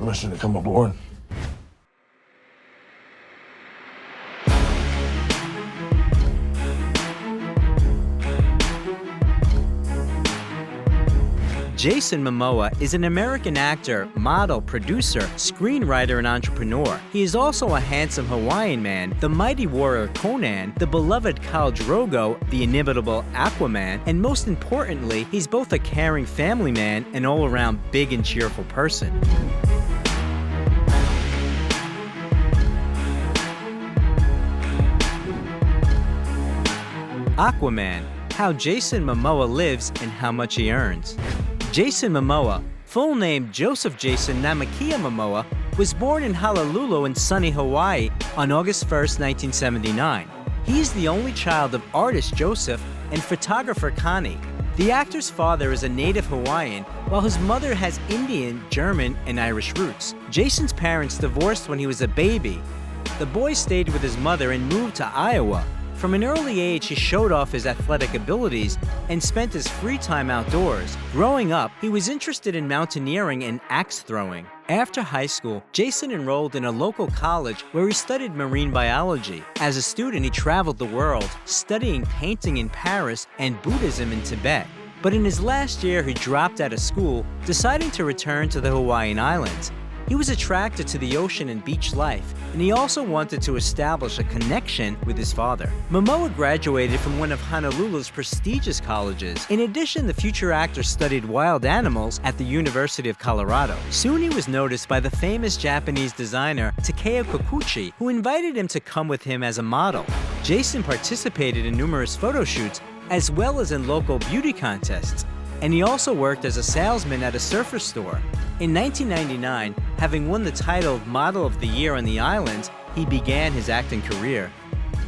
permission to come aboard. Jason Momoa is an American actor, model, producer, screenwriter, and entrepreneur. He is also a handsome Hawaiian man, the mighty warrior Conan, the beloved Khal Drogo, the inimitable Aquaman, and most importantly, he's both a caring family man and all-around big and cheerful person. Aquaman, how Jason Momoa lives and how much he earns. Jason Momoa, full name Joseph Jason Namakia Momoa, was born in Honolulu in sunny Hawaii on August 1, 1979. He is the only child of artist Joseph and photographer Connie. The actor's father is a native Hawaiian, while his mother has Indian, German, and Irish roots. Jason's parents divorced when he was a baby. The boy stayed with his mother and moved to Iowa. From an early age, he showed off his athletic abilities and spent his free time outdoors. Growing up, he was interested in mountaineering and axe throwing. After high school, Jason enrolled in a local college where he studied marine biology. As a student, he traveled the world, studying painting in Paris and Buddhism in Tibet. But in his last year, he dropped out of school, deciding to return to the Hawaiian Islands. He was attracted to the ocean and beach life, and he also wanted to establish a connection with his father. Momoa graduated from one of Honolulu's prestigious colleges. In addition, the future actor studied wild animals at the University of Colorado. Soon he was noticed by the famous Japanese designer Takeo Kikuchi, who invited him to come with him as a model. Jason participated in numerous photo shoots, as well as in local beauty contests, and he also worked as a salesman at a surfer store. In 1999, having won the title of Model of the Year on the islands, he began his acting career.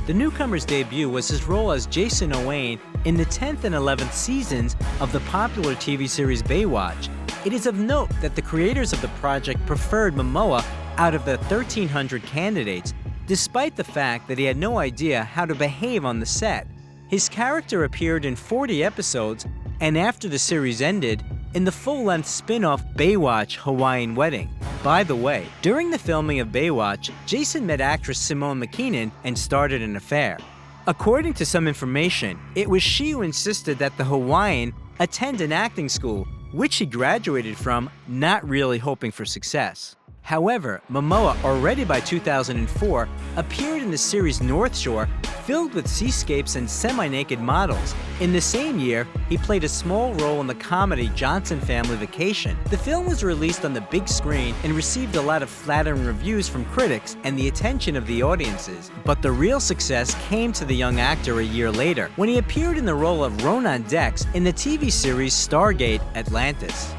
The newcomer's debut was his role as Jason Owain in the 10th and 11th seasons of the popular TV series Baywatch. It is of note that the creators of the project preferred Momoa out of the 1,300 candidates, despite the fact that he had no idea how to behave on the set. His character appeared in 40 episodes, and after the series ended, in the full-length spin-off Baywatch Hawaiian Wedding. By the way, during the filming of Baywatch, Jason met actress Simone McKinnon and started an affair. According to some information, it was she who insisted that the Hawaiian attend an acting school, which he graduated from, not really hoping for success. However, Momoa, already by 2004, appeared in the series North Shore, filled with seascapes and semi-naked models. In the same year, he played a small role in the comedy Johnson Family Vacation. The film was released on the big screen and received a lot of flattering reviews from critics and the attention of the audiences. But the real success came to the young actor a year later, when he appeared in the role of Ronan Dex in the TV series Stargate Atlantis.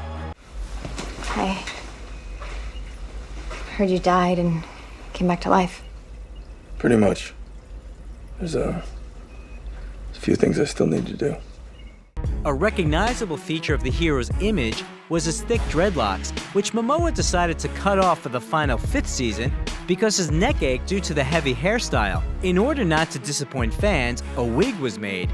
Hi. Heard you died and came back to life. Pretty much. There's a few things I still need to do. A recognizable feature of the hero's image was his thick dreadlocks, which Momoa decided to cut off for the final 5th season because his neck ached due to the heavy hairstyle. In order not to disappoint fans, a wig was made.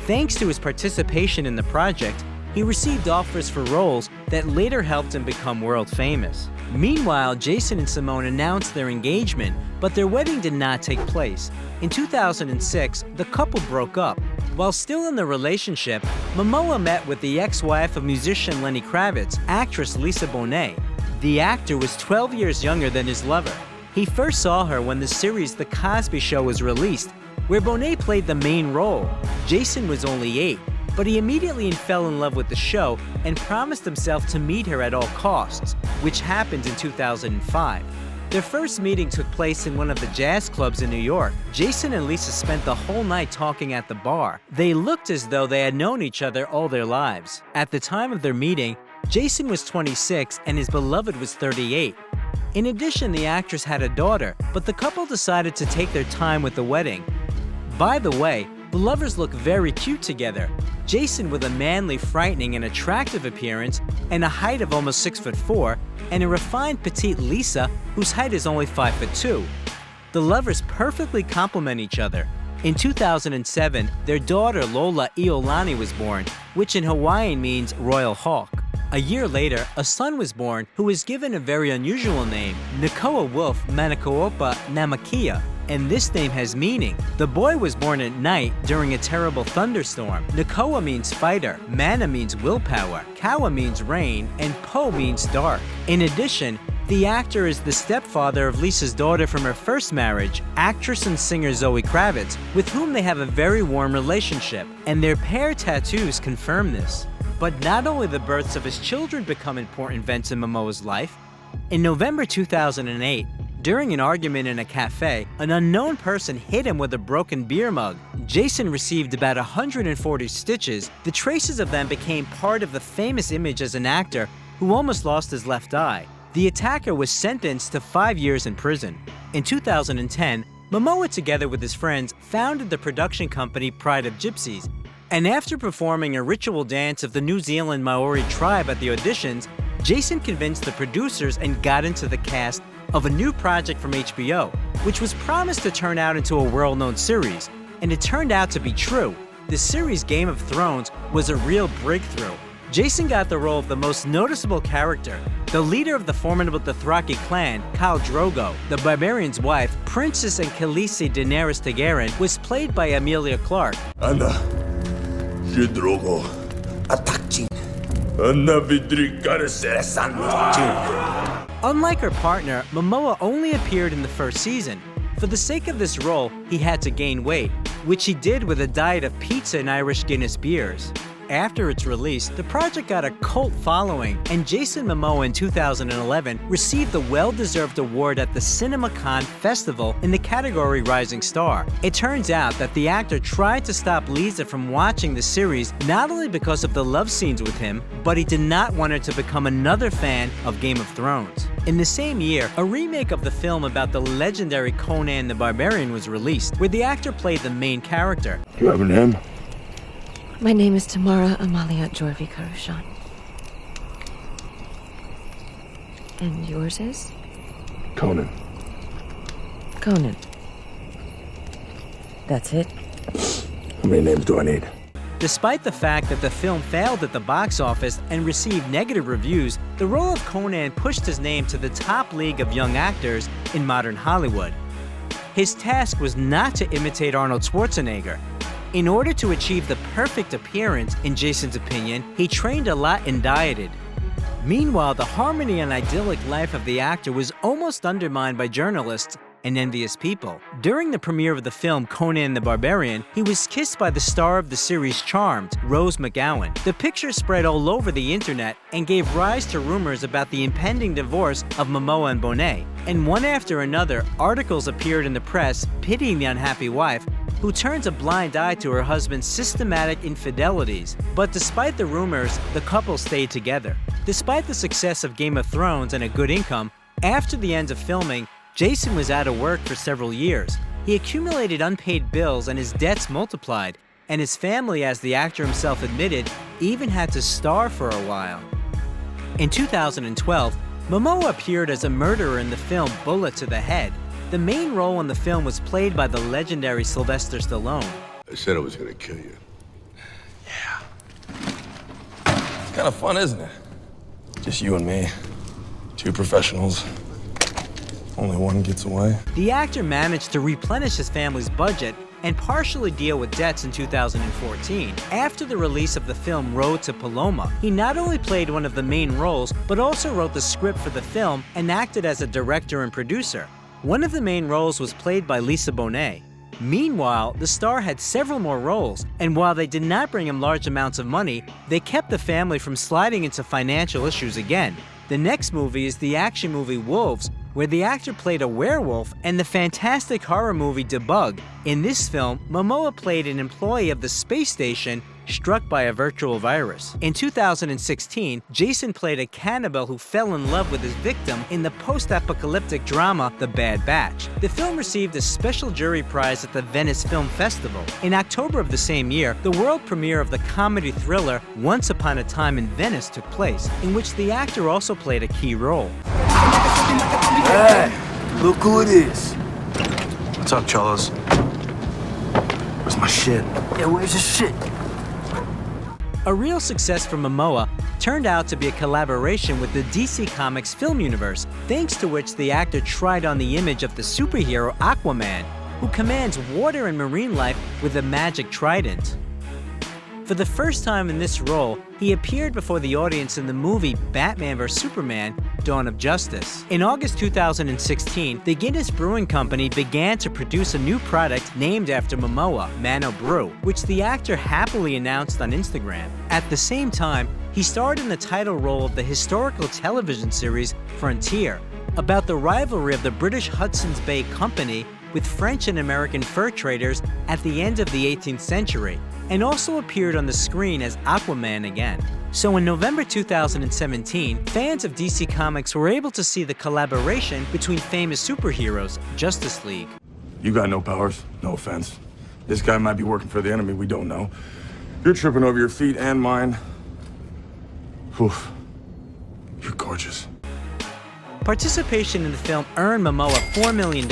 Thanks to his participation in the project, he received offers for roles that later helped him become world famous. Meanwhile, Jason and Simone announced their engagement, but their wedding did not take place. In 2006, the couple broke up. While still in the relationship, Momoa met with the ex-wife of musician Lenny Kravitz, actress Lisa Bonet. The actor was 12 years younger than his lover. He first saw her when the series The Cosby Show was released, where Bonet played the main role. Jason was only 8, but he immediately fell in love with the show and promised himself to meet her at all costs, which happened in 2005. Their first meeting took place in one of the jazz clubs in New York. Jason and Lisa spent the whole night talking at the bar. They looked as though they had known each other all their lives. At the time of their meeting, Jason was 26 and his beloved was 38. In addition, the actress had a daughter, but the couple decided to take their time with the wedding. By the way, the lovers look very cute together. Jason with a manly, frightening, and attractive appearance and a height of almost 6'4", and a refined petite Lisa whose height is only 5'2". The lovers perfectly complement each other. In 2007, their daughter Lola Iolani was born, which in Hawaiian means royal hawk. A year later, a son was born who was given a very unusual name, Nakoa Wolf Manakoopa Namakia, and this name has meaning. The boy was born at night during a terrible thunderstorm. Nakoa means fighter, Mana means willpower, Kawa means rain, and Po means dark. In addition, the actor is the stepfather of Lisa's daughter from her first marriage, actress and singer Zoe Kravitz, with whom they have a very warm relationship, and their pair tattoos confirm this. But not only the births of his children become important events in Momoa's life. In November 2008, during an argument in a cafe, an unknown person hit him with a broken beer mug. Jason received about 140 stitches. The traces of them became part of the famous image as an actor who almost lost his left eye. The attacker was sentenced to 5 years in prison. In 2010, Momoa, together with his friends, founded the production company Pride of Gypsies. And after performing a ritual dance of the New Zealand Maori tribe at the auditions, Jason convinced the producers and got into the cast of a new project from HBO, which was promised to turn out into a world-known series. And it turned out to be true. The series Game of Thrones was a real breakthrough. Jason got the role of the most noticeable character. The leader of the formidable Dothraki clan, Khal Drogo, the barbarian's wife, Princess and Khaleesi Daenerys Targaryen, was played by Emilia Clarke. Anna, je Drogo, attack. Anna vidri karaseresan. Unlike her partner, Momoa only appeared in the first season. For the sake of this role, he had to gain weight, which he did with a diet of pizza and Irish Guinness beers. After its release, the project got a cult following, and Jason Momoa in 2011 received the well-deserved award at the CinemaCon Festival in the category Rising Star. It turns out that the actor tried to stop Lisa from watching the series not only because of the love scenes with him, but he did not want her to become another fan of Game of Thrones. In the same year, a remake of the film about the legendary Conan the Barbarian was released, where the actor played the main character. You have a name? My name is Tamara Amalia Jorvi Karushan. And yours is? Conan. Conan. That's it? How many names do I need? Despite the fact that the film failed at the box office and received negative reviews, the role of Conan pushed his name to the top league of young actors in modern Hollywood. His task was not to imitate Arnold Schwarzenegger. In order to achieve the perfect appearance, in Jason's opinion, he trained a lot and dieted. Meanwhile, the harmony and idyllic life of the actor was almost undermined by journalists and envious people. During the premiere of the film Conan the Barbarian, he was kissed by the star of the series Charmed, Rose McGowan. The picture spread all over the internet and gave rise to rumors about the impending divorce of Momoa and Bonet. And one after another, articles appeared in the press pitying the unhappy wife, who turns a blind eye to her husband's systematic infidelities. But despite the rumors, the couple stayed together. Despite the success of Game of Thrones and a good income, after the end of filming, Jason was out of work for several years. He accumulated unpaid bills and his debts multiplied, and his family, as the actor himself admitted, even had to starve for a while. In 2012, Momoa appeared as a murderer in the film Bullet to the Head. The main role in the film was played by the legendary Sylvester Stallone. I said I was gonna kill you. Yeah. It's kind of fun, isn't it? Just you and me. Two professionals. Only one gets away. The actor managed to replenish his family's budget and partially deal with debts in 2014. After the release of the film Road to Paloma, he not only played one of the main roles, but also wrote the script for the film and acted as a director and producer. One of the main roles was played by Lisa Bonet. Meanwhile, the star had several more roles, and while they did not bring him large amounts of money, they kept the family from sliding into financial issues again. The next movie is the action movie Wolves, where the actor played a werewolf, and the fantastic horror movie Debug. In this film, Momoa played an employee of the space station struck by a virtual virus. In 2016, Jason played a cannibal who fell in love with his victim in the post-apocalyptic drama The Bad Batch. The film received a special jury prize at the Venice Film Festival. In October of the same year, the world premiere of the comedy thriller Once Upon a Time in Venice took place, in which the actor also played a key role. Hey, look who it is. What's up, Cholos? Where's my shit? Yeah, where's the shit? A real success for Momoa turned out to be a collaboration with the DC Comics film universe, thanks to which the actor tried on the image of the superhero Aquaman, who commands water and marine life with a magic trident. For the first time in this role, he appeared before the audience in the movie Batman vs. Superman: Dawn of Justice. In August 2016, the Guinness Brewing Company began to produce a new product named after Momoa, Mano Brew, which the actor happily announced on Instagram. At the same time, he starred in the title role of the historical television series Frontier, about the rivalry of the British Hudson's Bay Company with French and American fur traders at the end of the 18th century, and also appeared on the screen as Aquaman again. So in November 2017, fans of DC Comics were able to see the collaboration between famous superheroes, Justice League. You got no powers, no offense. This guy might be working for the enemy, we don't know. You're tripping over your feet and mine. Oof. You're gorgeous. Participation in the film earned Momoa $4 million,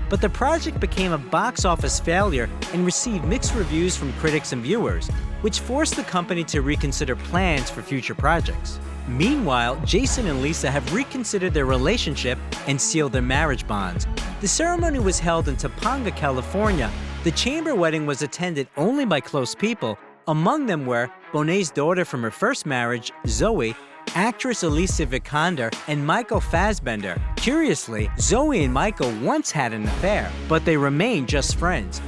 but the project became a box office failure and received mixed reviews from critics and viewers, which forced the company to reconsider plans for future projects. Meanwhile, Jason and Lisa have reconsidered their relationship and sealed their marriage bonds. The ceremony was held in Topanga, California. The chamber wedding was attended only by close people. Among them were Bonet's daughter from her first marriage, Zoe, actress Alicia Vikander, and Michael Fassbender. Curiously, Zoe and Michael once had an affair, but they remained just friends.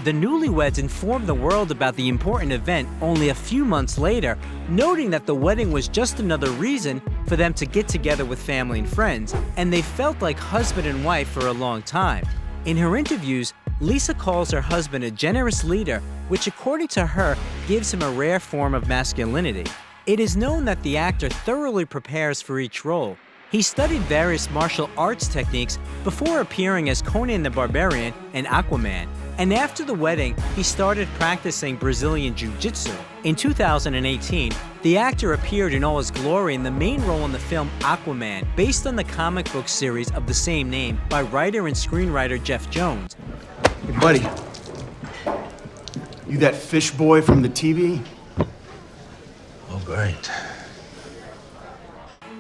The newlyweds informed the world about the important event only a few months later, noting that the wedding was just another reason for them to get together with family and friends, and they felt like husband and wife for a long time. In her interviews, Lisa calls her husband a generous leader, which according to her gives him a rare form of masculinity. It is known that the actor thoroughly prepares for each role. He studied various martial arts techniques before appearing as Conan the Barbarian and Aquaman, and after the wedding, he started practicing Brazilian Jiu-Jitsu. In 2018, the actor appeared in all his glory in the main role in the film Aquaman, based on the comic book series of the same name by writer and screenwriter Jeff Jones. Hey, buddy. You that fish boy from the TV? Oh, great.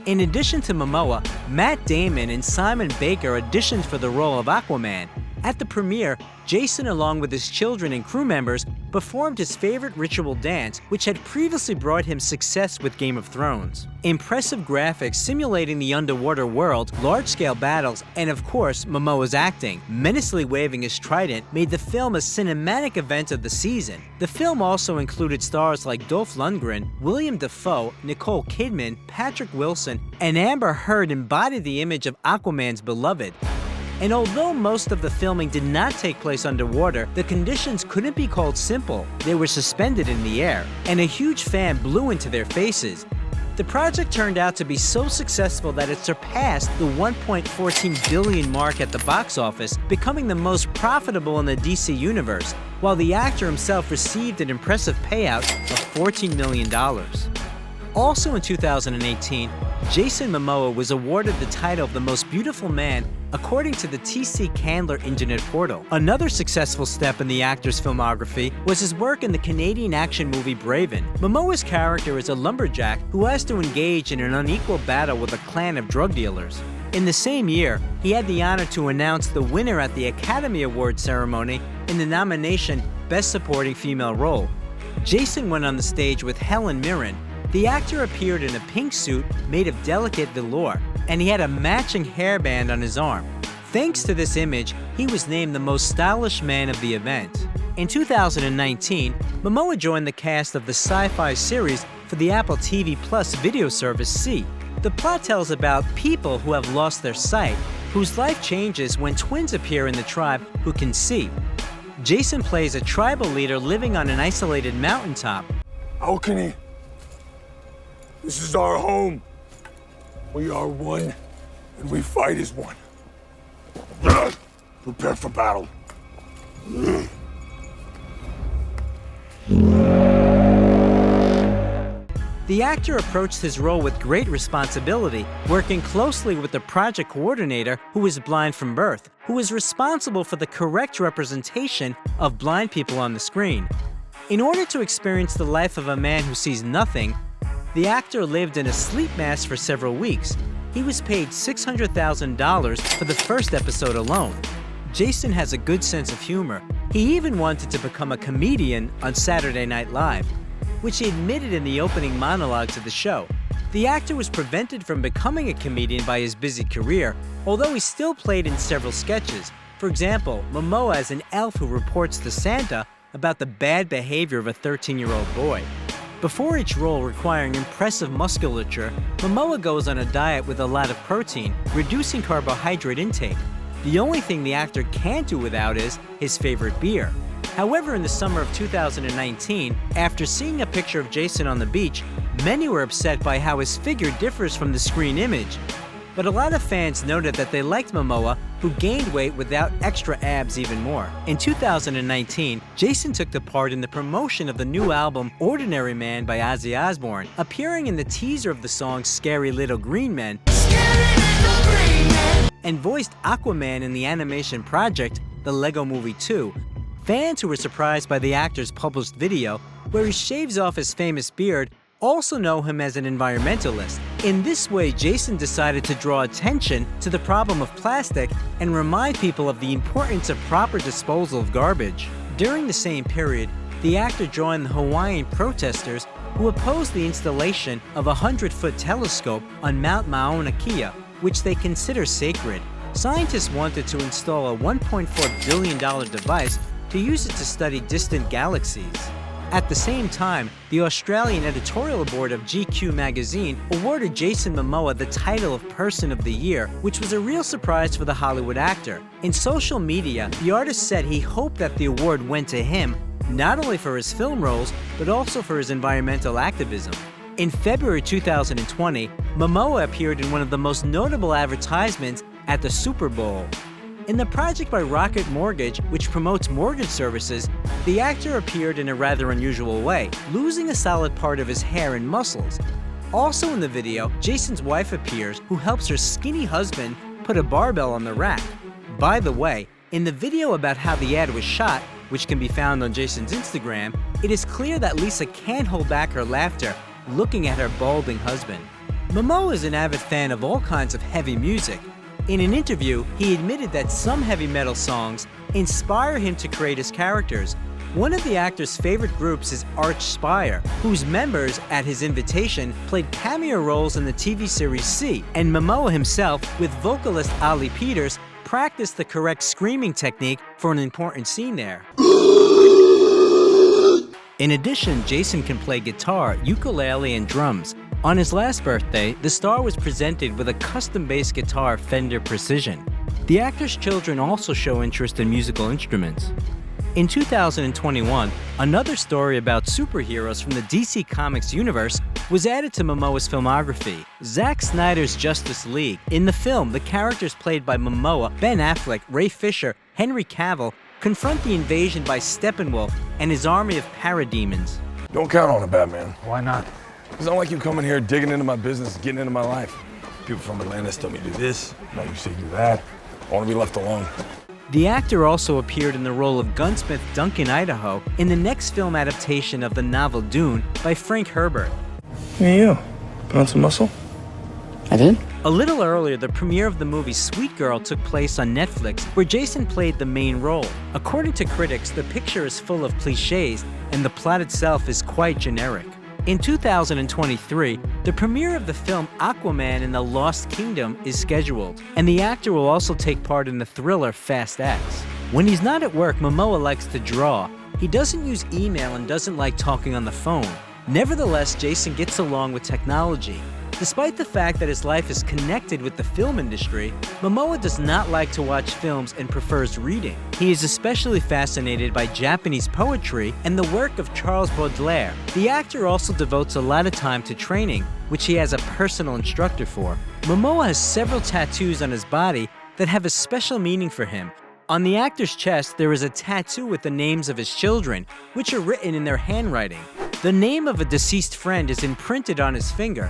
In addition to Momoa, Matt Damon and Simon Baker auditioned for the role of Aquaman. At the premiere, Jason, along with his children and crew members, performed his favorite ritual dance, which had previously brought him success with Game of Thrones. Impressive graphics simulating the underwater world, large-scale battles, and of course, Momoa's acting, menacingly waving his trident, made the film a cinematic event of the season. The film also included stars like Dolph Lundgren, William Dafoe, Nicole Kidman, Patrick Wilson, and Amber Heard embodied the image of Aquaman's beloved. And although most of the filming did not take place underwater, the conditions couldn't be called simple. They were suspended in the air, and a huge fan blew into their faces. The project turned out to be so successful that it surpassed the $1.14 billion mark at the box office, becoming the most profitable in the DC universe, while the actor himself received an impressive payout of $14 million. Also in 2018, Jason Momoa was awarded the title of the most beautiful man according to the TC Candler Internet portal. Another successful step in the actor's filmography was his work in the Canadian action movie Braven. Momoa's character is a lumberjack who has to engage in an unequal battle with a clan of drug dealers. In the same year, he had the honor to announce the winner at the Academy Awards ceremony in the nomination Best Supporting Female Role. Jason went on the stage with Helen Mirren. The actor appeared in a pink suit made of delicate velour, and he had a matching hairband on his arm. Thanks to this image, he was named the most stylish man of the event. In 2019, Momoa joined the cast of the sci-fi series for the Apple TV Plus video service See. The plot tells about people who have lost their sight, whose life changes when twins appear in the tribe who can see. Jason plays a tribal leader living on an isolated mountaintop. How can he? This is our home. We are one, and we fight as one. Prepare for battle. The actor approached his role with great responsibility, working closely with the project coordinator, who is blind from birth, who is responsible for the correct representation of blind people on the screen. In order to experience the life of a man who sees nothing, the actor lived in a sleep mask for several weeks. He was paid $600,000 for the first episode alone. Jason has a good sense of humor. He even wanted to become a comedian on Saturday Night Live, which he admitted in the opening monologues of the show. The actor was prevented from becoming a comedian by his busy career, although he still played in several sketches. For example, Momoa as an elf who reports to Santa about the bad behavior of a 13-year-old boy. Before each role requiring impressive musculature, Momoa goes on a diet with a lot of protein, reducing carbohydrate intake. The only thing the actor can't do without is his favorite beer. However, in the summer of 2019, after seeing a picture of Jason on the beach, many were upset by how his figure differs from the screen image. But a lot of fans noted that they liked Momoa, who gained weight without extra abs even more. In 2019, Jason took the part in the promotion of the new album Ordinary Man by Ozzy Osbourne, appearing in the teaser of the song Scary Little Green Men, and voiced Aquaman in the animation project The Lego Movie 2. Fans who were surprised by the actor's published video, where he shaves off his famous beard, also know him as an environmentalist. In this way, Jason decided to draw attention to the problem of plastic and remind people of the importance of proper disposal of garbage. During the same period, the actor joined the Hawaiian protesters who opposed the installation of a 100-foot telescope on Mount Mauna Kea, which they consider sacred. Scientists wanted to install a $1.4 billion device to use it to study distant galaxies. At the same time, the Australian editorial board of GQ magazine awarded Jason Momoa the title of Person of the Year, which was a real surprise for the Hollywood actor. In social media, the artist said he hoped that the award went to him, not only for his film roles, but also for his environmental activism. In February 2020, Momoa appeared in one of the most notable advertisements at the Super Bowl. In the project by Rocket Mortgage, which promotes mortgage services, the actor appeared in a rather unusual way, losing a solid part of his hair and muscles. Also in the video, Jason's wife appears, who helps her skinny husband put a barbell on the rack. By the way, in the video about how the ad was shot, which can be found on Jason's Instagram, it is clear that Lisa can't hold back her laughter looking at her balding husband. Momoa is an avid fan of all kinds of heavy music. In an interview, he admitted that some heavy metal songs inspire him to create his characters. One of the actor's favorite groups is Arch Spire, whose members, at his invitation, played cameo roles in the TV series See, and Momoa himself, with vocalist Ali Peters, practiced the correct screaming technique for an important scene there. In addition, Jason can play guitar, ukulele, and drums. On his last birthday, the star was presented with a custom-based guitar Fender Precision. The actor's children also show interest in musical instruments. In 2021, another story about superheroes from the DC Comics universe was added to Momoa's filmography, Zack Snyder's Justice League. In the film, the characters played by Momoa, Ben Affleck, Ray Fisher, Henry Cavill, confront the invasion by Steppenwolf and his army of parademons. Don't count on it, Batman. Why not? It's not like you coming here digging into my business, getting into my life. People from Atlantis tell me to do this, now you say do that. I want to be left alone. The actor also appeared in the role of gunsmith Duncan Idaho in the next film adaptation of the novel Dune by Frank Herbert. Hey, you. Put on some muscle? I did? A little earlier, the premiere of the movie Sweet Girl took place on Netflix, where Jason played the main role. According to critics, the picture is full of cliches, and the plot itself is quite generic. In 2023, the premiere of the film Aquaman and the Lost Kingdom is scheduled, and the actor will also take part in the thriller Fast X. When he's not at work, Momoa likes to draw. He doesn't use email and doesn't like talking on the phone. Nevertheless, Jason gets along with technology. Despite the fact that his life is connected with the film industry, Momoa does not like to watch films and prefers reading. He is especially fascinated by Japanese poetry and the work of Charles Baudelaire. The actor also devotes a lot of time to training, which he has a personal instructor for. Momoa has several tattoos on his body that have a special meaning for him. On the actor's chest, there is a tattoo with the names of his children, which are written in their handwriting. The name of a deceased friend is imprinted on his finger.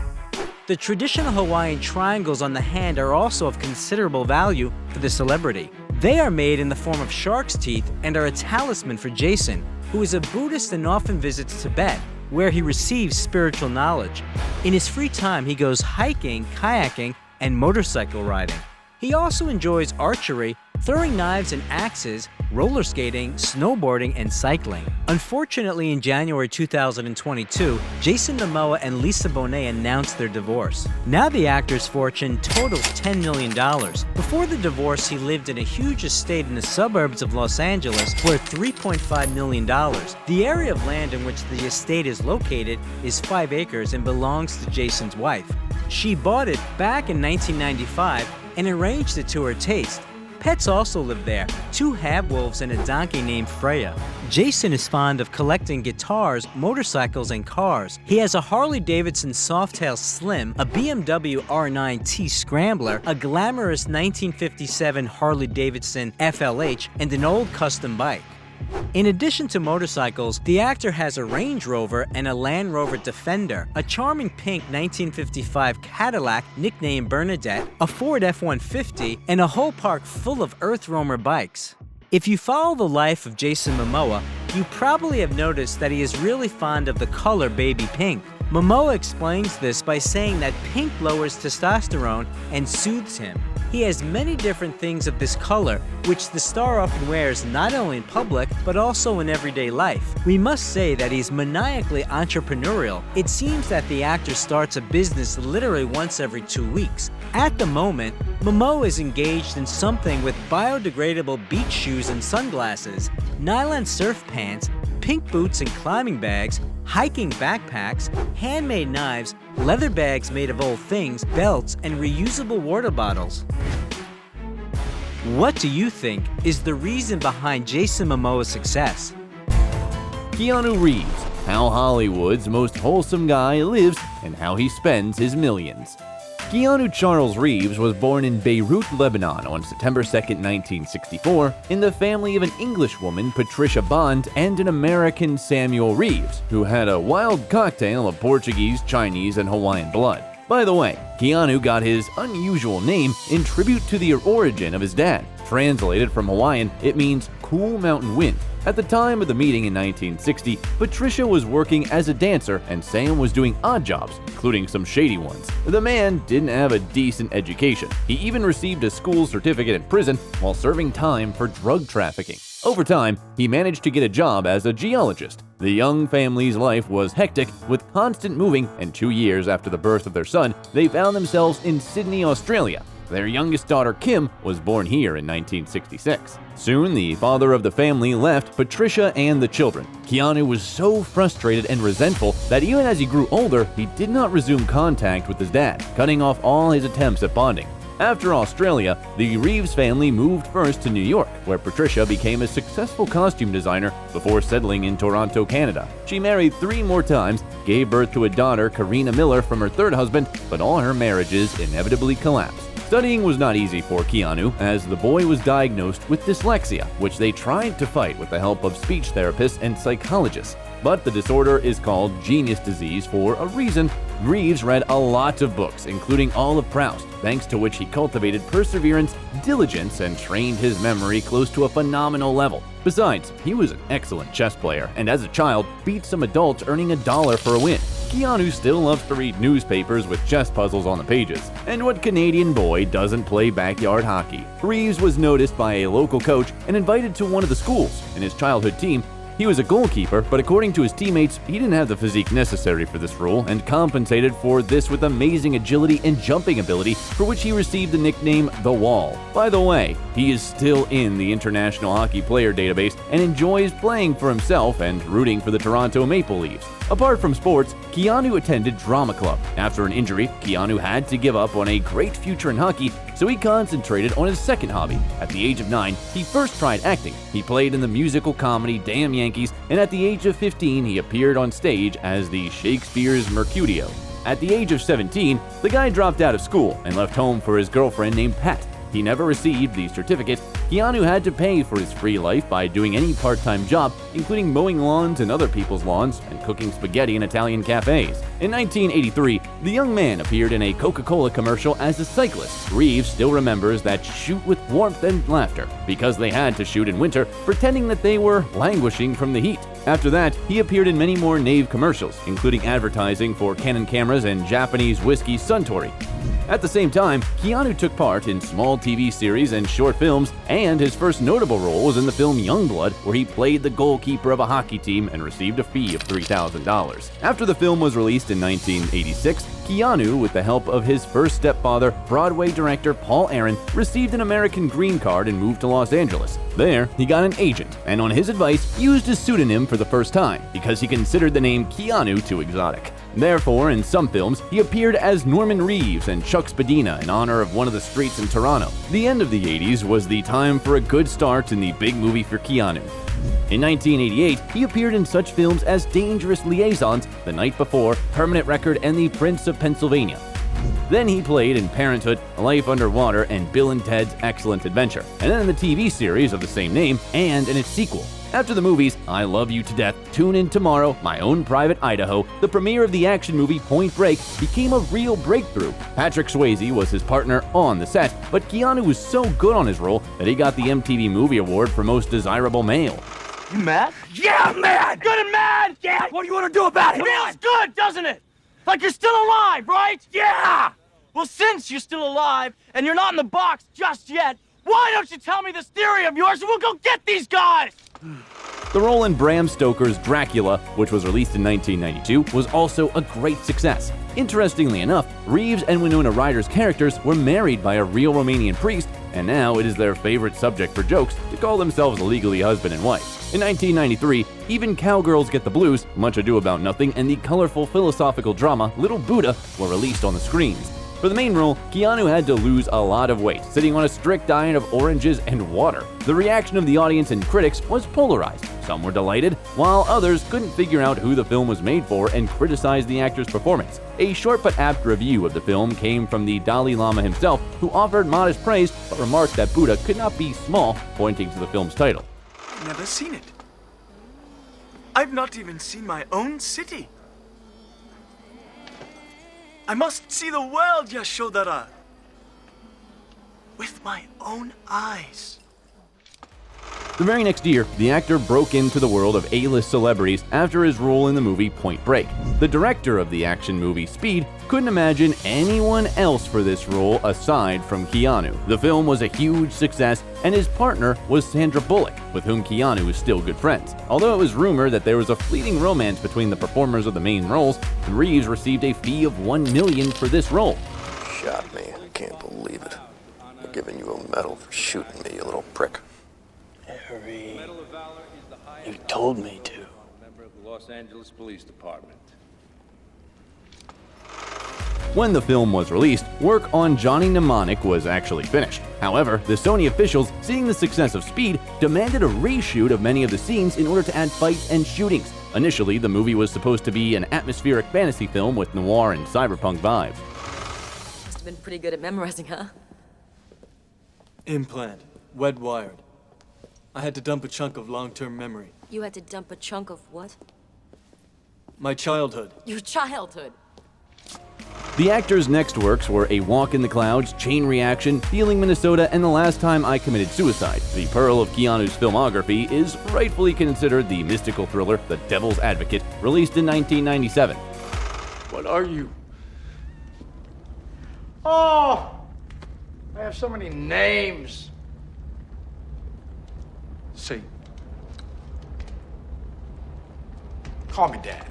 The traditional Hawaiian triangles on the hand are also of considerable value for the celebrity. They are made in the form of shark's teeth and are a talisman for Jason, who is a Buddhist and often visits Tibet. where he receives spiritual knowledge. In his free time, he goes hiking, kayaking, and motorcycle riding. He also enjoys archery, throwing knives and axes, roller skating, snowboarding, and cycling. Unfortunately, in January 2022, Jason Momoa and Lisa Bonet announced their divorce. Now the actor's fortune totals $10 million. Before the divorce, he lived in a huge estate in the suburbs of Los Angeles worth $3.5 million. The area of land in which the estate is located is 5 acres and belongs to Jason's wife. She bought it back in 1995 and arranged it to her taste. Pets also live there, 2 half-wolves and a donkey named Freya. Jason is fond of collecting guitars, motorcycles, and cars. He has a Harley-Davidson Softail Slim, a BMW R9T Scrambler, a glamorous 1957 Harley-Davidson FLH, and an old custom bike. In addition to motorcycles, the actor has a Range Rover and a Land Rover Defender, a charming pink 1955 Cadillac nicknamed Bernadette, a Ford F-150, and a whole park full of Earth Roamer bikes. If you follow the life of Jason Momoa, you probably have noticed that he is really fond of the color baby pink. Momoa explains this by saying that pink lowers testosterone and soothes him. He has many different things of this color, which the star often wears not only in public, but also in everyday life. We must say that he's maniacally entrepreneurial. It seems that the actor starts a business literally once every 2 weeks. At the moment, Momoa is engaged in something with biodegradable beach shoes and sunglasses, nylon surf pants, pink boots and climbing bags, hiking backpacks, handmade knives, leather bags made of old things, belts, and reusable water bottles. What do you think is the reason behind Jason Momoa's success? Keanu Reeves, how Hollywood's most wholesome guy lives and how he spends his millions. Keanu Charles Reeves was born in Beirut, Lebanon on September 2, 1964, in the family of an Englishwoman, Patricia Bond, and an American, Samuel Reeves, who had a wild cocktail of Portuguese, Chinese, and Hawaiian blood. By the way, Keanu got his unusual name in tribute to the origin of his dad. Translated from Hawaiian, it means cool mountain wind. At the time of the meeting in 1960, Patricia was working as a dancer and Sam was doing odd jobs, including some shady ones. The man didn't have a decent education. He even received a school certificate in prison while serving time for drug trafficking. Over time, he managed to get a job as a geologist. The young family's life was hectic, with constant moving, and 2 years after the birth of their son, they found themselves in Sydney, Australia. Their youngest daughter, Kim, was born here in 1966. Soon, the father of the family left Patricia and the children. Keanu was so frustrated and resentful that even as he grew older, he did not resume contact with his dad, cutting off all his attempts at bonding. After Australia, the Reeves family moved first to New York, where Patricia became a successful costume designer before settling in Toronto, Canada. She married 3 more times, gave birth to a daughter, Karina Miller, from her 3rd husband, but all her marriages inevitably collapsed. Studying was not easy for Keanu, as the boy was diagnosed with dyslexia, which they tried to fight with the help of speech therapists and psychologists. But the disorder is called genius disease for a reason. Reeves read a lot of books, including all of Proust, thanks to which he cultivated perseverance, diligence, and trained his memory close to a phenomenal level. Besides, he was an excellent chess player, and as a child, beat some adults, earning $1 for a win. Keanu still loves to read newspapers with chess puzzles on the pages. And what Canadian boy doesn't play backyard hockey? Reeves was noticed by a local coach and invited to one of the schools. In his childhood team, he was a goalkeeper, but according to his teammates, he didn't have the physique necessary for this role and compensated for this with amazing agility and jumping ability, for which he received the nickname The Wall. By the way, he is still in the International Hockey Player Database and enjoys playing for himself and rooting for the Toronto Maple Leafs. Apart from sports, Keanu attended drama club. After an injury, Keanu had to give up on a great future in hockey, so he concentrated on his second hobby. At the age of 9, he first tried acting. He played in the musical comedy Damn Yankees, and at the age of 15, he appeared on stage as the Shakespeare's Mercutio. At the age of 17, the guy dropped out of school and left home for his girlfriend named Pat. He never received the certificate, Keanu had to pay for his free life by doing any part-time job, including mowing lawns in other people's lawns and cooking spaghetti in Italian cafes. In 1983, the young man appeared in a Coca-Cola commercial as a cyclist. Reeves still remembers that shoot with warmth and laughter, because they had to shoot in winter, pretending that they were languishing from the heat. After that, he appeared in many more Nave commercials, including advertising for Canon cameras and Japanese whiskey Suntory. At the same time, Keanu took part in small TV series and short films, and his first notable role was in the film Youngblood, where he played the goalkeeper of a hockey team and received a fee of $3,000. After the film was released in 1986, Keanu, with the help of his first stepfather, Broadway director Paul Aaron, received an American green card and moved to Los Angeles. There, he got an agent, and on his advice, used his pseudonym for the first time, because he considered the name Keanu too exotic. Therefore, in some films, he appeared as Norman Reeves and Chuck Spadina in honor of one of the streets in Toronto. The end of the 80s was the time for a good start in the big movie for Keanu. In 1988, he appeared in such films as Dangerous Liaisons, The Night Before, Permanent Record, and The Prince of Pennsylvania. Then he played in Parenthood, Life Underwater, and Bill and Ted's Excellent Adventure, and then in the TV series of the same name and in its sequel. After the movies I Love You to Death, Tune In Tomorrow, My Own Private Idaho, the premiere of the action movie Point Break became a real breakthrough. Patrick Swayze was his partner on the set, but Keanu was so good on his role that he got the MTV Movie Award for Most Desirable Male. You mad? Yeah, I'm mad! Good and mad! Yeah! What do you want to do about it? Feels good, doesn't it? Like you're still alive, right? Yeah! Well, since you're still alive, and you're not in the box just yet, why don't you tell me this theory of yours and we'll go get these guys? The role in Bram Stoker's Dracula, which was released in 1992, was also a great success. Interestingly enough, Reeves and Winona Ryder's characters were married by a real Romanian priest, and now it is their favorite subject for jokes to call themselves legally husband and wife. In 1993, even Cowgirls Get the Blues, Much Ado About Nothing, and the colorful philosophical drama Little Buddha were released on the screens. For the main role, Keanu had to lose a lot of weight, sitting on a strict diet of oranges and water. The reaction of the audience and critics was polarized. Some were delighted, while others couldn't figure out who the film was made for and criticized the actor's performance. A short but apt review of the film came from the Dalai Lama himself, who offered modest praise but remarked that Buddha could not be small, pointing to the film's title. I've never seen it. I've not even seen my own city. I must see the world, Yashodhara, with my own eyes. The very next year, the actor broke into the world of A-list celebrities after his role in the movie Point Break. The director of the action movie Speed couldn't imagine anyone else for this role aside from Keanu. The film was a huge success, and his partner was Sandra Bullock, with whom Keanu is still good friends. Although it was rumored that there was a fleeting romance between the performers of the main roles, Reeves received a fee of $1 million for this role. Shot me. I can't believe it. I'm giving you a medal for shooting me, you little prick. Harry, you told me to. Member of the Los Angeles Police Department. When the film was released, work on Johnny Mnemonic was actually finished. However, the Sony officials, seeing the success of Speed, demanded a reshoot of many of the scenes in order to add fights and shootings. Initially, the movie was supposed to be an atmospheric fantasy film with noir and cyberpunk vibes. Must have been pretty good at memorizing, huh? Implant. Wet-wired. I had to dump a chunk of long-term memory. You had to dump a chunk of what? My childhood. Your childhood. The actor's next works were A Walk in the Clouds, Chain Reaction, Feeling Minnesota, and The Last Time I Committed Suicide. The pearl of Keanu's filmography is rightfully considered the mystical thriller The Devil's Advocate, released in 1997. What are you? Oh! I have so many names. See. Call me Dad.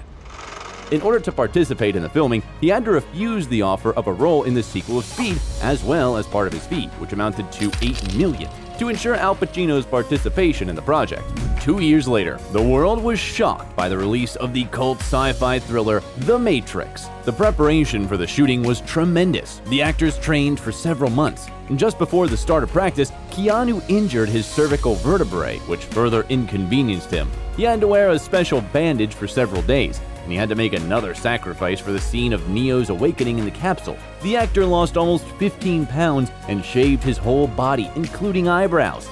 In order to participate in the filming, he had to refuse the offer of a role in the sequel of Speed, as well as part of his fee, which amounted to $8 million, to ensure Al Pacino's participation in the project. 2 years later, the world was shocked by the release of the cult sci-fi thriller The Matrix. The preparation for the shooting was tremendous. The actors trained for several months, and just before the start of practice, Keanu injured his cervical vertebrae, which further inconvenienced him. He had to wear a special bandage for several days, and he had to make another sacrifice for the scene of Neo's awakening in the capsule. The actor lost almost 15 pounds and shaved his whole body, including eyebrows.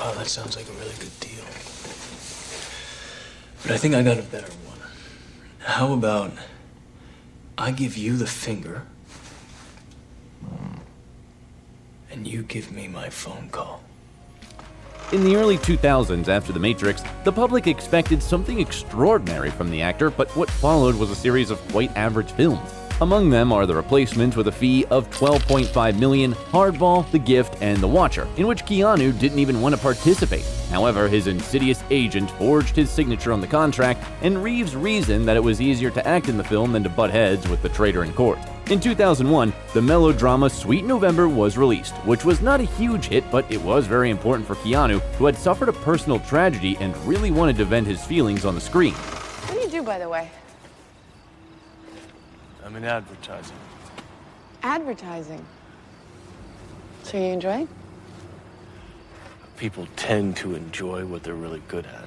Wow, that sounds like a really good deal. But I think I got a better one. How about I give you the finger, and you give me my phone call? In the early 2000s, after The Matrix, the public expected something extraordinary from the actor, but what followed was a series of quite average films. Among them are The Replacement with a fee of $12.5 million, Hardball, The Gift, and The Watcher, in which Keanu didn't even want to participate. However, his insidious agent forged his signature on the contract, and Reeves reasoned that it was easier to act in the film than to butt heads with the traitor in court. In 2001, the melodrama Sweet November was released, which was not a huge hit, but it was very important for Keanu, who had suffered a personal tragedy and really wanted to vent his feelings on the screen. What do you do, by the way? I'm in advertising. Advertising. So you enjoy? People tend to enjoy what they're really good at.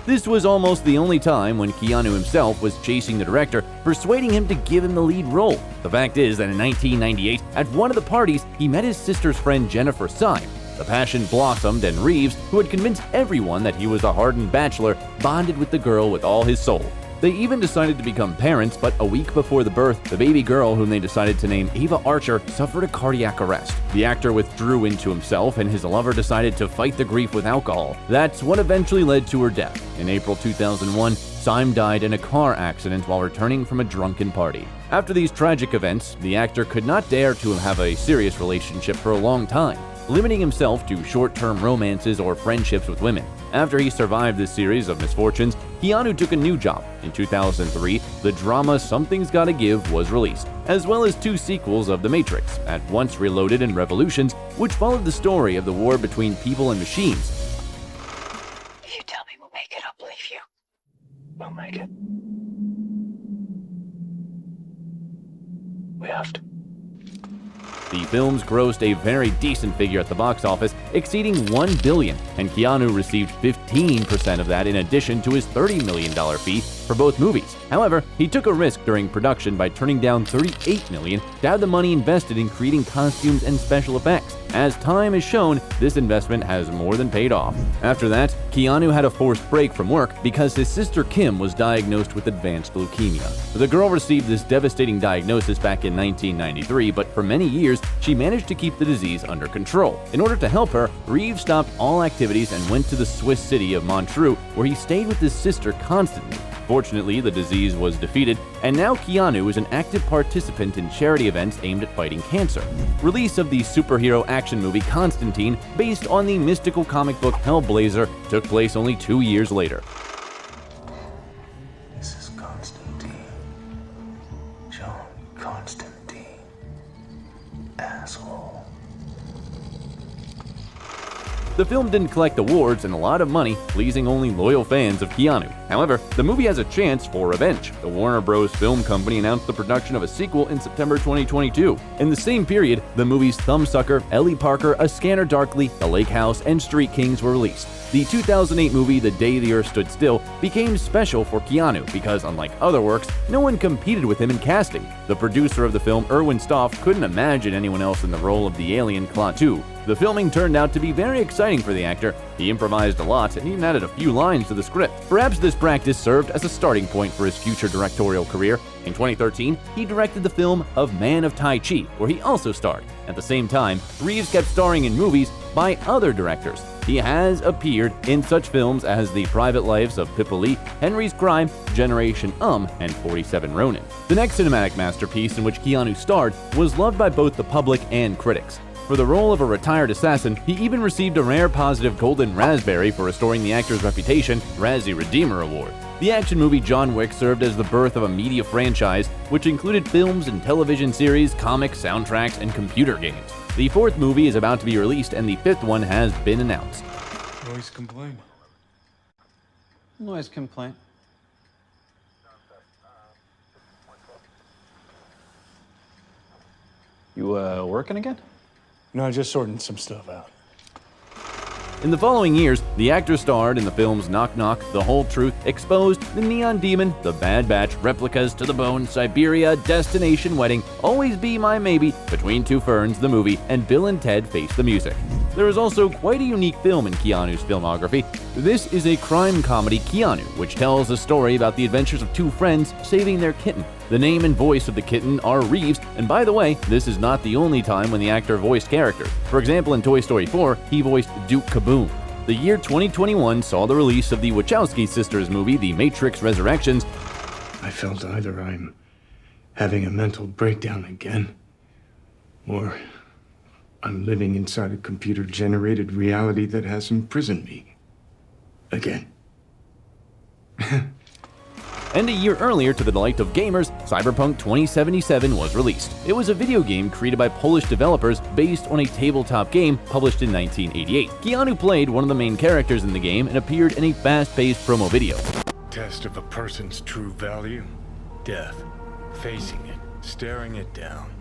This was almost the only time when Keanu himself was chasing the director, persuading him to give him the lead role. The fact is that in 1998, at one of the parties, he met his sister's friend Jennifer Syme. The passion blossomed, and Reeves, who had convinced everyone that he was a hardened bachelor, bonded with the girl with all his soul. They even decided to become parents, but a week before the birth, the baby girl, whom they decided to name Ava Archer, suffered a cardiac arrest. The actor withdrew into himself, and his lover decided to fight the grief with alcohol. That's what eventually led to her death. In April 2001, Syme died in a car accident while returning from a drunken party. After these tragic events, the actor could not dare to have a serious relationship for a long time, limiting himself to short-term romances or friendships with women. After he survived this series of misfortunes, Keanu took a new job. In 2003, the drama Something's Gotta Give was released, as well as 2 sequels of The Matrix, At Once Reloaded and Revolutions, which followed the story of the war between people and machines. If you tell me we'll make it, I'll believe you. We'll make it. We have to. The films grossed a very decent figure at the box office, exceeding $1 billion, and Keanu received 15% of that in addition to his $30 million fee for both movies. However, he took a risk during production by turning down $38 million to have the money invested in creating costumes and special effects. As time has shown, this investment has more than paid off. After that, Keanu had a forced break from work because his sister Kim was diagnosed with advanced leukemia. The girl received this devastating diagnosis back in 1993, but for many years, she managed to keep the disease under control. In order to help her, Reeves stopped all activities and went to the Swiss city of Montreux, where he stayed with his sister constantly. Fortunately, the disease was defeated, and now Keanu is an active participant in charity events aimed at fighting cancer. Release of the superhero action movie Constantine, based on the mystical comic book Hellblazer, took place only 2 years later. This is Constantine. John Constantine. Asshole. The film didn't collect awards and a lot of money, pleasing only loyal fans of Keanu. However, the movie has a chance for revenge. The Warner Bros. Film Company announced the production of a sequel in September 2022. In the same period, the movies Thumbsucker, Ellie Parker, A Scanner Darkly, The Lake House, and Street Kings were released. The 2008 movie The Day the Earth Stood Still became special for Keanu because, unlike other works, no one competed with him in casting. The producer of the film, Erwin Stoff, couldn't imagine anyone else in the role of the alien Klaatu. The filming turned out to be very exciting for the actor. He improvised a lot and even added a few lines to the script. Perhaps this practice served as a starting point for his future directorial career. In 2013, he directed the film of Man of Tai Chi, where he also starred. At the same time, Reeves kept starring in movies by other directors. He has appeared in such films as The Private Lives of Pippa Lee, Henry's Crime, Generation and 47 Ronin. The next cinematic masterpiece in which Keanu starred was loved by both the public and critics. For the role of a retired assassin, he even received a rare positive Golden Raspberry for restoring the actor's reputation, Razzie Redeemer Award. The action movie John Wick served as the birth of a media franchise, which included films and television series, comics, soundtracks, and computer games. The 4th movie is about to be released, and the 5th one has been announced. Noise complaint. Noise complaint. You working again? No, just sorting some stuff out. In the following years, the actor starred in the films Knock Knock, The Whole Truth, Exposed, The Neon Demon, The Bad Batch, Replicas, To the Bone, Siberia, Destination Wedding, Always Be My Maybe, Between Two Ferns, the movie, and Bill and Ted Face the Music. There is also quite a unique film in Keanu's filmography. This is a crime comedy, Keanu, which tells a story about the adventures of two friends saving their kitten. The name and voice of the kitten are Reeves, and by the way, this is not the only time when the actor voiced characters. For example, in Toy Story 4, he voiced Duke Kaboom. The year 2021 saw the release of the Wachowski sisters movie, The Matrix Resurrections. I felt either I'm having a mental breakdown again, or I'm living inside a computer-generated reality that has imprisoned me. Again. And a year earlier, to the delight of gamers, Cyberpunk 2077 was released. It was a video game created by Polish developers based on a tabletop game published in 1988. Keanu played one of the main characters in the game and appeared in a fast-paced promo video. Test of a person's true value? Death. Facing it, staring it down.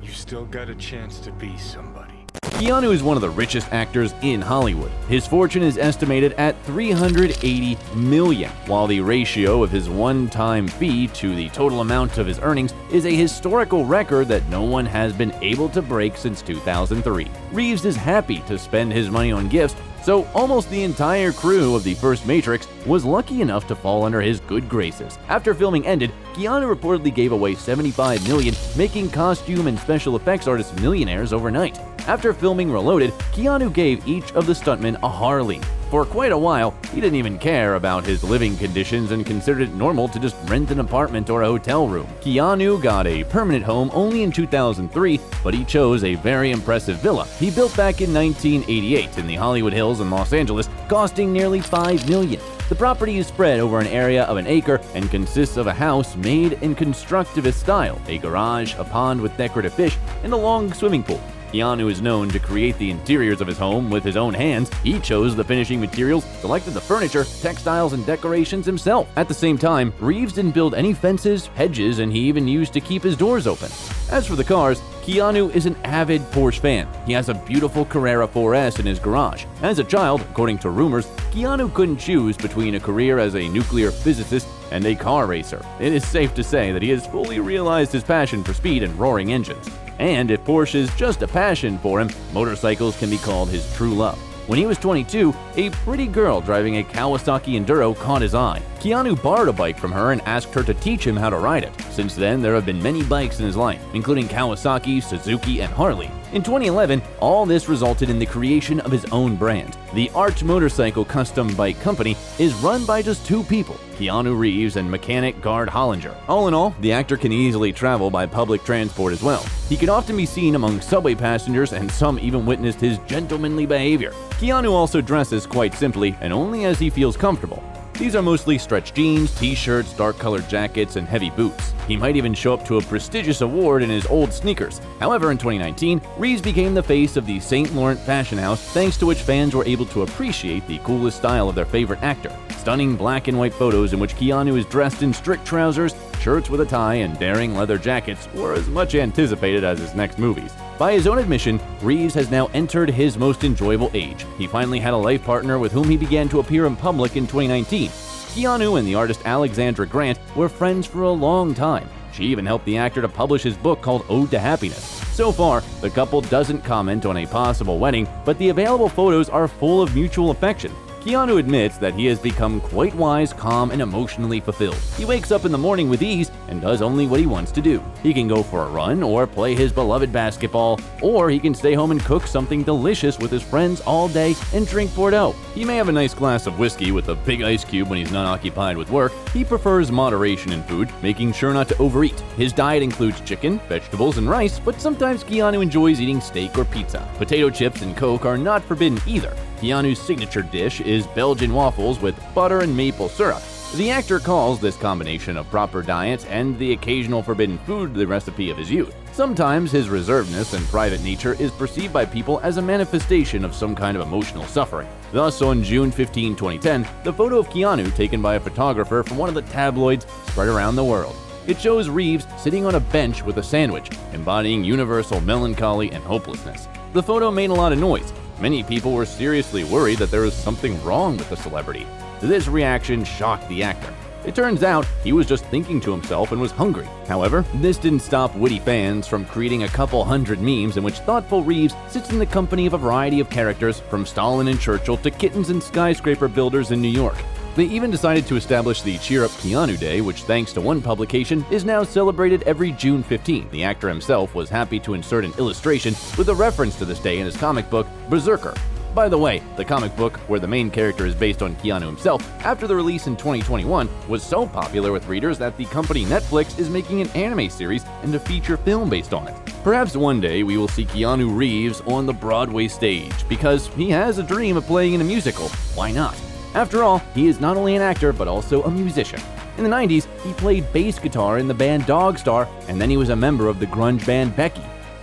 You still got a chance to be somebody. Keanu is one of the richest actors in Hollywood. His fortune is estimated at $380 million, while the ratio of his one-time fee to the total amount of his earnings is a historical record that no one has been able to break since 2003. Reeves is happy to spend his money on gifts, so almost the entire crew of the first Matrix was lucky enough to fall under his good graces. After filming ended, Keanu reportedly gave away $75 million, making costume and special effects artists millionaires overnight. After filming Reloaded, Keanu gave each of the stuntmen a Harley. For quite a while, he didn't even care about his living conditions and considered it normal to just rent an apartment or a hotel room. Keanu got a permanent home only in 2003, but he chose a very impressive villa he built back in 1988 in the Hollywood Hills in Los Angeles, costing nearly $5 million. The property is spread over an area of an acre and consists of a house made in constructivist style, a garage, a pond with decorative fish, and a long swimming pool. Keanu is known to create the interiors of his home with his own hands. He chose the finishing materials, selected the furniture, textiles, and decorations himself. At the same time, Reeves didn't build any fences, hedges, and he even used to keep his doors open. As for the cars, Keanu is an avid Porsche fan. He has a beautiful Carrera 4S in his garage. As a child, according to rumors, Keanu couldn't choose between a career as a nuclear physicist and a car racer. It is safe to say that he has fully realized his passion for speed and roaring engines. And if Porsche is just a passion for him, motorcycles can be called his true love. When he was 22, a pretty girl driving a Kawasaki Enduro caught his eye. Keanu borrowed a bike from her and asked her to teach him how to ride it. Since then, there have been many bikes in his life, including Kawasaki, Suzuki, and Harley. In 2011, all this resulted in the creation of his own brand. The Arch Motorcycle Custom Bike Company is run by just two people, Keanu Reeves and mechanic Gard Hollinger. All in all, the actor can easily travel by public transport as well. He can often be seen among subway passengers, and some even witnessed his gentlemanly behavior. Keanu also dresses quite simply and only as he feels comfortable. These are mostly stretch jeans, t-shirts, dark-colored jackets, and heavy boots. He might even show up to a prestigious award in his old sneakers. However, in 2019, Reeves became the face of the St. Laurent fashion house, thanks to which fans were able to appreciate the coolest style of their favorite actor. Stunning black and white photos in which Keanu is dressed in strict trousers, shirts with a tie, and daring leather jackets were as much anticipated as his next movies. By his own admission, Reeves has now entered his most enjoyable age. He finally had a life partner with whom he began to appear in public in 2019. Keanu and the artist Alexandra Grant were friends for a long time. She even helped the actor to publish his book called Ode to Happiness. So far, the couple doesn't comment on a possible wedding, but the available photos are full of mutual affection. Keanu admits that he has become quite wise, calm, and emotionally fulfilled. He wakes up in the morning with ease and does only what he wants to do. He can go for a run or play his beloved basketball, or he can stay home and cook something delicious with his friends all day and drink Bordeaux. He may have a nice glass of whiskey with a big ice cube when he's not occupied with work. He prefers moderation in food, making sure not to overeat. His diet includes chicken, vegetables, and rice, but sometimes Keanu enjoys eating steak or pizza. Potato chips and Coke are not forbidden either. Keanu's signature dish is Belgian waffles with butter and maple syrup. The actor calls this combination of proper diet and the occasional forbidden food the recipe of his youth. Sometimes his reservedness and private nature is perceived by people as a manifestation of some kind of emotional suffering. Thus, on June 15, 2010, the photo of Keanu taken by a photographer from one of the tabloids spread around the world. It shows Reeves sitting on a bench with a sandwich, embodying universal melancholy and hopelessness. The photo made a lot of noise. Many people were seriously worried that there was something wrong with the celebrity. This reaction shocked the actor. It turns out he was just thinking to himself and was hungry. However, this didn't stop witty fans from creating a couple hundred memes in which thoughtful Reeves sits in the company of a variety of characters, from Stalin and Churchill to kittens and skyscraper builders in New York. They even decided to establish the Cheer Up Keanu Day, which, thanks to one publication, is now celebrated every June 15. The actor himself was happy to insert an illustration with a reference to this day in his comic book, Berserker. By the way, the comic book, where the main character is based on Keanu himself, after the release in 2021, was so popular with readers that the company Netflix is making an anime series and a feature film based on it. Perhaps one day we will see Keanu Reeves on the Broadway stage, because he has a dream of playing in a musical. Why not? After all, he is not only an actor, but also a musician. In the 90s, he played bass guitar in the band Dogstar, and then he was a member of the grunge band Becky.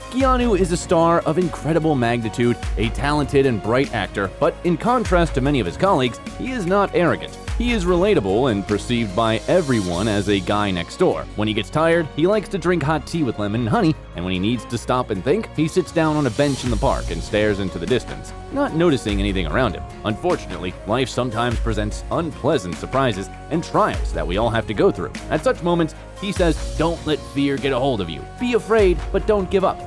Keanu is a star of incredible magnitude, a talented and bright actor, but in contrast to many of his colleagues, he is not arrogant. He is relatable and perceived by everyone as a guy next door. When he gets tired, he likes to drink hot tea with lemon and honey, and when he needs to stop and think, he sits down on a bench in the park and stares into the distance, not noticing anything around him. Unfortunately, life sometimes presents unpleasant surprises and trials that we all have to go through. At such moments, he says, "Don't let fear get a hold of you. Be afraid, but don't give up."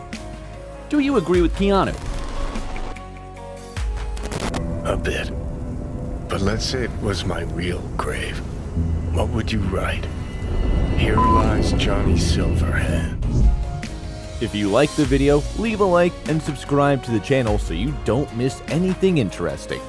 Do you agree with Keanu? A bit. But let's say it was my real grave. What would you write? Here lies Johnny Silverhand. If you liked the video, leave a like and subscribe to the channel so you don't miss anything interesting.